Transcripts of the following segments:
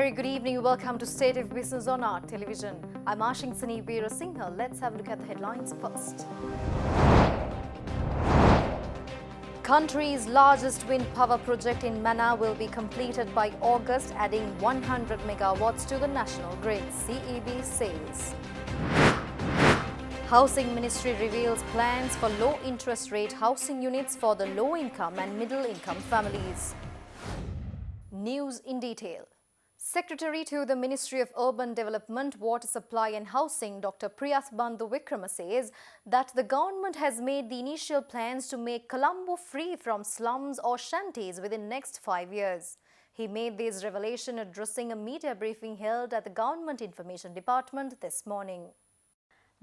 very good evening. Welcome to State of Business on our television. I'm Ashingsani Veerasinghe. Let's have a look at the headlines first. Country's largest wind power project in Mana will be completed by August, adding 100 megawatts to the national grid, CEB says. Housing Ministry reveals plans for low interest rate housing units for the low income and middle income families. News in detail. Secretary to the Ministry of Urban Development, Water Supply and Housing, Dr. Priyasbandhu Wickrama says that the government has made the initial plans to make Colombo free from slums or shanties within next 5 years. He made this revelation addressing a media briefing held at the Government Information Department this morning.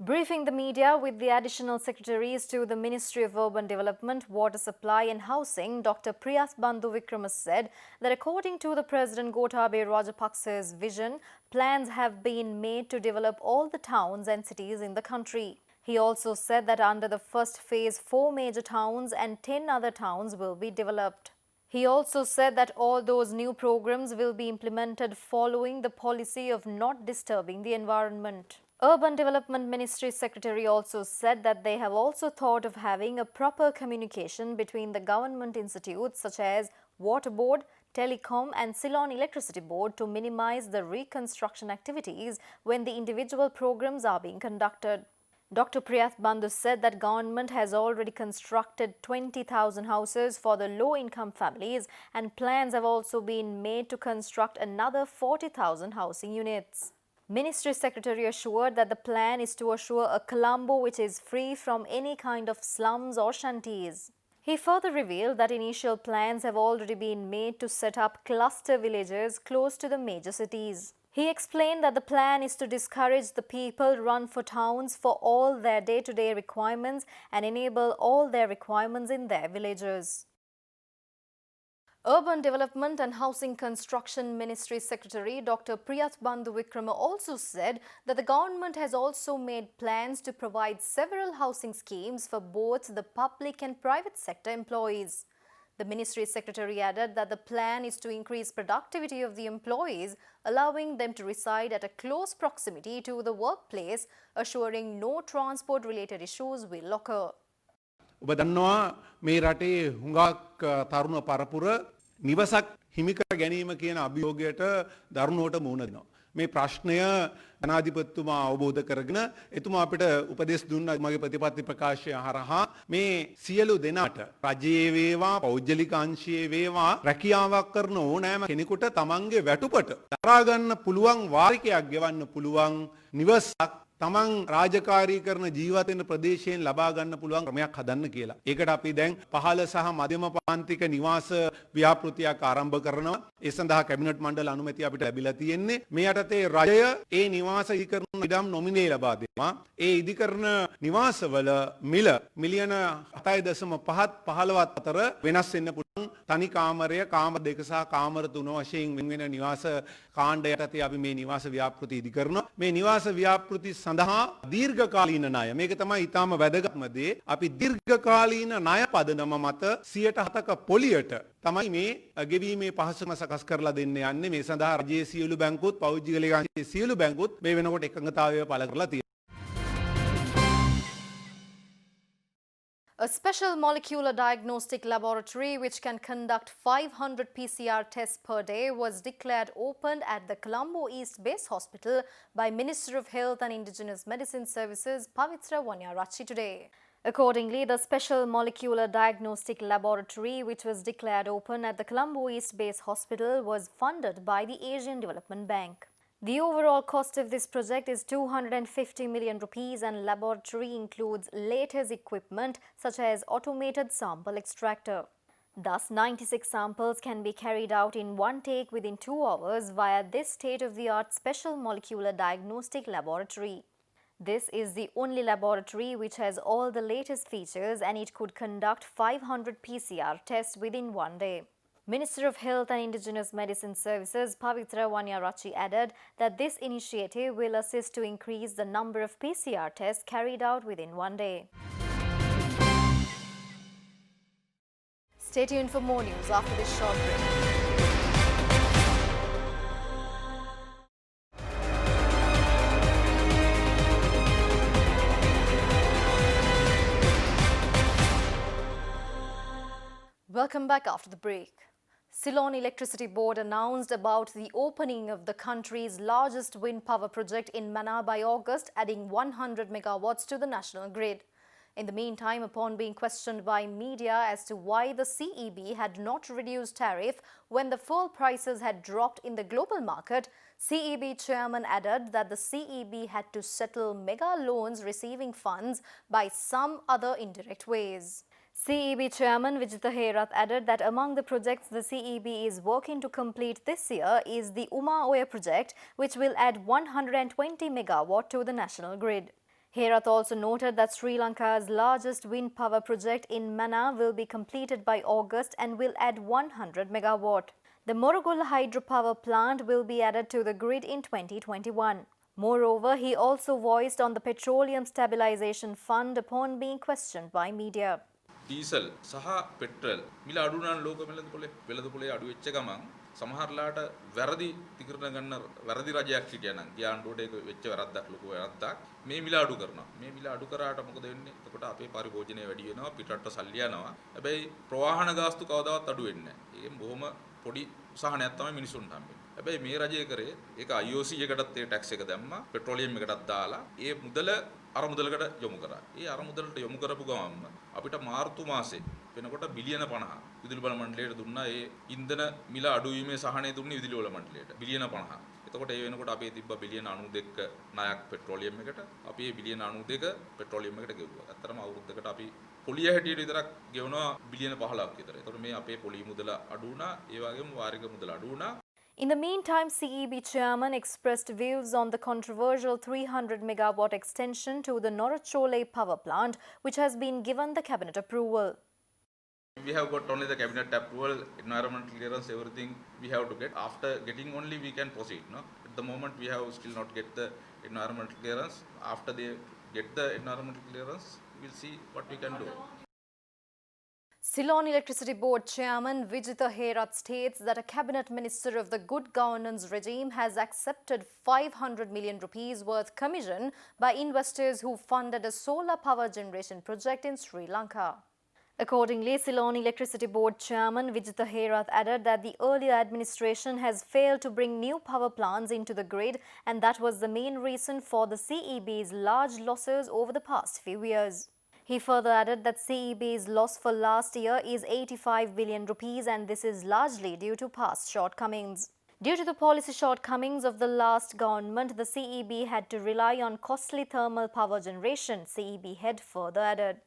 Briefing the media with the additional secretaries to the Ministry of Urban Development, Water Supply and Housing, Dr. Priyasbandhu Wickrama said that according to the President Gotabaya Rajapaksa's vision, plans have been made to develop all the towns and cities in the country. He also said that under the first phase, 4 major towns and 10 other towns will be developed. He also said that all those new programs will be implemented following the policy of not disturbing the environment. Urban Development Ministry Secretary also said that they have also thought of having a proper communication between the government institutes such as Water Board, Telecom and Ceylon Electricity Board to minimize the reconstruction activities when the individual programs are being conducted. Dr. Priyasbandhu said that government has already constructed 20,000 houses for the low-income families and plans have also been made to construct another 40,000 housing units. Ministry Secretary assured that the plan is to assure a Colombo which is free from any kind of slums or shanties. He further revealed that initial plans have already been made to set up cluster villages close to the major cities. He explained that the plan is to discourage the people run for towns for all their day-to-day requirements and enable all their requirements in their villages. Urban Development and Housing Construction Ministry Secretary Dr. Priyasbandhu Wickrama also said that the government has also made plans to provide several housing schemes for both the public and private sector employees. The Ministry Secretary added that the plan is to increase productivity of the employees, allowing them to reside at a close proximity to the workplace, assuring no transport-related issues will occur. ඔබ දන්නවා මේ රටේ හුඟක් තරුණ පරපුර නිවසක් හිමි කර ගැනීම කියන අභියෝගයට දරුණුවට මුහුණ දෙනවා. මේ ප්‍රශ්නය ජනාධිපතිතුමා අවබෝධ කරගෙන එතුමා අපිට උපදෙස් දුන්නා මගේ ප්‍රතිපත්ති ප්‍රකාශය හරහා මේ සියලු දෙනාට රජයේ වේවා පෞද්ගලික අංශයේ වේවා රැකියාවක් කරන ඕනෑම කෙනෙකුට තමන්ගේ වැටුපට දරා ගන්න පුළුවන් වාරිකයක් ගෙවන්න පුළුවන් නිවසක් තමන් රාජකාරී කරන ජීවත් වෙන ප්‍රදේශයෙන් ලබා ගන්න පුළුවන් ක්‍රමයක් හදන්න කියලා. ඒකට අපි දැන් පහළ සහ මධ්‍යම පාන්තික නිවාස ව්‍යාපෘතියක් ආරම්භ කරනවා. ඒ සඳහා කැබිනට් මණ්ඩල අනුමැතිය අපිට ලැබිලා තියෙන්නේ. මේ යටතේ රජය ඒ නිවාස ඉදිකරන ඉඩම් නොමිනේ ලබා දෙනවා. ඒ ඉදිකරන නිවාසවල මිල මිලියන 7.5 15 අතර වෙනස් වෙන්න පුළුවන්. තනි කාමරය, කාමර දෙක සහ කාමර තුන වශයෙන් වෙන වෙන නිවාස කාණ්ඩ යටතේ අපි මේ නිවාස ව්‍යාපෘති ඉදිකරනවා. මේ නිවාස ව්‍යාපෘති සඳහා දීර්ඝකාලීන ණය මේක තමයි ඊටාම වැදගත්ම දේ අපි දීර්ඝකාලීන ණය පදනම මත 107ක පොලියට තමයි මේ ගෙවීමේ පහසුකම සකස් කරලා දෙන්න යන්නේ මේ සඳහා රජයේ සියලු බැංකුත් පෞද්ගලික අංශයේ සියලු බැංකුත් මේ වෙනකොට එකඟතාවය පළ කරලා තියෙනවා. A special molecular diagnostic laboratory which can conduct 500 PCR tests per day was declared open at the Colombo East Base Hospital by Minister of Health and Indigenous Medicine Services Pavitra Wanyarachi today. Accordingly, the special molecular diagnostic laboratory which was declared open at the Colombo East Base Hospital was funded by the Asian Development Bank. The overall cost of this project is 250 million rupees and laboratory includes latest equipment such as automated sample extractor. Thus, 96 samples can be carried out in one take within 2 hours via this state-of-the-art special molecular diagnostic laboratory. This is the only laboratory which has all the latest features and it could conduct 500 PCR tests within one day. Minister of Health and Indigenous Medicine Services Pavitra Wanyarachi added that this initiative will assist to increase the number of PCR tests carried out within one day. Stay tuned for more news after this short break. Welcome back after the break. Ceylon Electricity Board announced about the opening of the country's largest wind power project in Mannar by August, adding 100 megawatts to the national grid. In the meantime, upon being questioned by media as to why the CEB had not reduced tariff when the fuel prices had dropped in the global market, CEB chairman added that the CEB had to settle mega loans receiving funds by some other indirect ways. CEB chairman Vijitha Herath added that among the projects the CEB is working to complete this year is the Uma Oya project, which will add 120 megawatt to the national grid. Herath also noted that Sri Lanka's largest wind power project in Mannar will be completed by August and will add 100 megawatt. The Morogula hydropower plant will be added to the grid in 2021. Moreover, he also voiced on the Petroleum Stabilization Fund upon being questioned by media. Diesel සහ petrol මිල අඩු නම් ලෝක වෙළඳපොලේ අඩු වෙච්ච ගමන් සමහරලාට වැරදි තිකරන ගන්න වැරදි රජයක් හිටියා නම් ගියාන්ඩෝට ඒක වෙච්ච වැරද්දක් ලොකු වැරද්දක් මේ මිල අඩු කරනවා මේ මිල අඩු කරාට මොකද වෙන්නේ එතකොට අපේ පරිභෝජනය වැඩි වෙනවා පිටරට සල්ලි යනවා හැබැයි ප්‍රවාහන ගාස්තු කවදාවත් අඩු වෙන්නේ නැහැ ඒක බොහොම පොඩි උසහනයක් තමයි මිනිසුන්ට හම්බෙන්නේ හැබැයි මේ රජය කරේ ඒක IOC එකටත් ඒ ටැක්ස් එක දැම්මා පෙට්‍රෝලියම් එකටත් දාලා ඒ මුදල අර මුදලකට යොමු කරා. ඒ අර මුදලට යොමු කරපු ගමන්ම අපිට මාර්තු මාසේ වෙනකොට බිලියන 50 විදුලි බල මණ්ඩලයට දුන්නා. ඒ ඉන්ධන මිල අඩු වීමේ සහනය දුන්නේ විදුලි බල මණ්ඩලයට. බිලියන 50. එතකොට ඒ වෙනකොට අපේ තිබ්බ බිලියන 92ක ණයක් පෙට්‍රෝලියම් එකට. අපි මේ බිලියන 92 පෙට්‍රෝලියම් එකට ගෙවුවා. අත්‍තරම අවුරුද්දකට අපි පොලිය හැටියට විතරක් ගෙවනවා බිලියන 15ක් විතර. එතකොට මේ අපේ පොලිය මුදල අඩු වුණා. ඒ වගේම වාරික මුදල අඩු වුණා. In the meantime, CEB chairman expressed views on the controversial 300 megawatt extension to the Norachole power plant, which has been given the cabinet approval. We have got only the cabinet approval, environmental clearance, everything we have to get. After getting only we can proceed. No? At the moment we have still not get the environmental clearance. After they get the environmental clearance, we will see what we can do. Ceylon Electricity Board Chairman Vijitha Herath states that a cabinet minister of the good governance regime has accepted 500 million rupees worth commission by investors who funded a solar power generation project in Sri Lanka. Accordingly, Ceylon Electricity Board Chairman Vijitha Herath added that the earlier administration has failed to bring new power plants into the grid, and that was the main reason for the CEB's large losses over the past few years. He further added that CEB's loss for last year is 85 billion rupees, and this is largely due to past shortcomings. Due to the policy shortcomings of the last government, the CEB had to rely on costly thermal power generation, CEB head further added.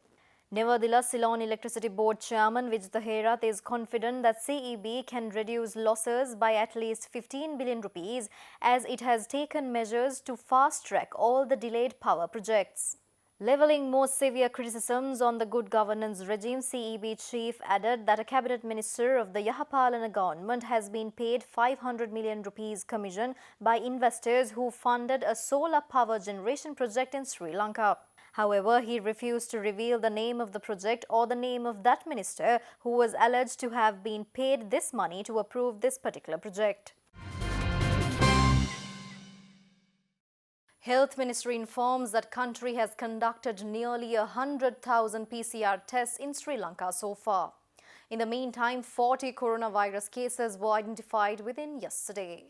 Nevertheless, Ceylon Electricity Board Chairman Vijitha Herath is confident that CEB can reduce losses by at least 15 billion rupees, as it has taken measures to fast-track all the delayed power projects. Levelling more severe criticisms on the good governance regime, CEB chief added that a cabinet minister of the Yahapalana government has been paid 500 million rupees commission by investors who funded a solar power generation project in Sri Lanka. However, he refused to reveal the name of the project or the name of that minister who was alleged to have been paid this money to approve this particular project. Health Ministry informs that country has conducted nearly 100,000 PCR tests in Sri Lanka so far. In the meantime, 40 coronavirus cases were identified within yesterday.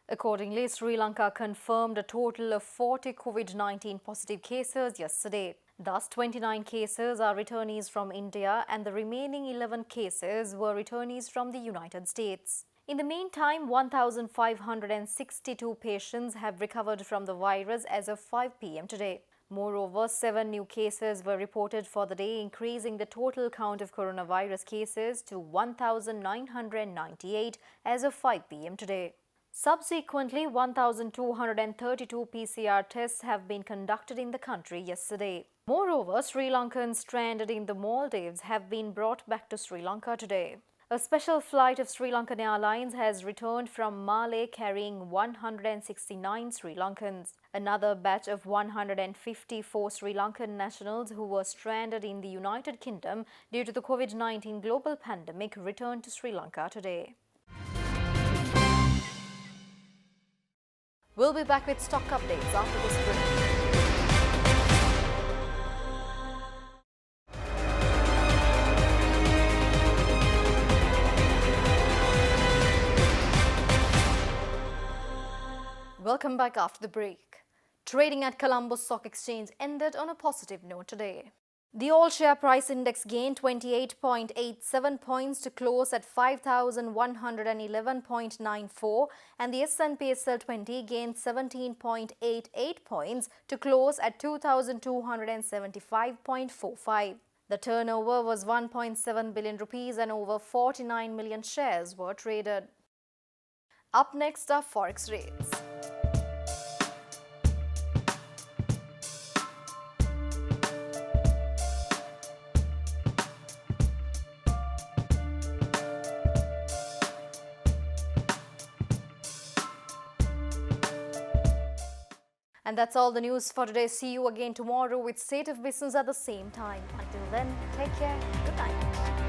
Accordingly, Sri Lanka confirmed a total of 40 COVID-19 positive cases yesterday. Thus, 29 cases are returnees from India and the remaining 11 cases were returnees from the United States. In the meantime, 1,562 patients have recovered from the virus as of 5 p.m. today. Moreover, 7 new cases were reported for the day, increasing the total count of coronavirus cases to 1,998 as of 5 p.m. today. Subsequently, 1,232 PCR tests have been conducted in the country yesterday. Moreover, Sri Lankans stranded in the Maldives have been brought back to Sri Lanka today. A special flight of Sri Lankan Airlines has returned from Malé carrying 169 Sri Lankans. Another batch of 154 Sri Lankan nationals who were stranded in the United Kingdom due to the COVID-19 global pandemic returned to Sri Lanka today. We'll be back with stock updates after this break. Welcome back after the break. Trading at Colombo Stock Exchange ended on a positive note today. The all-share price index gained 28.87 points to close at 5,111.94 and the S&P SL 20 gained 17.88 points to close at 2,275.45. The turnover was 1.7 billion rupees and over 49 million shares were traded. Up next are forex rates. And that's all the news for today. See you again tomorrow with State of Business at the same time. Until then, take care. Good night.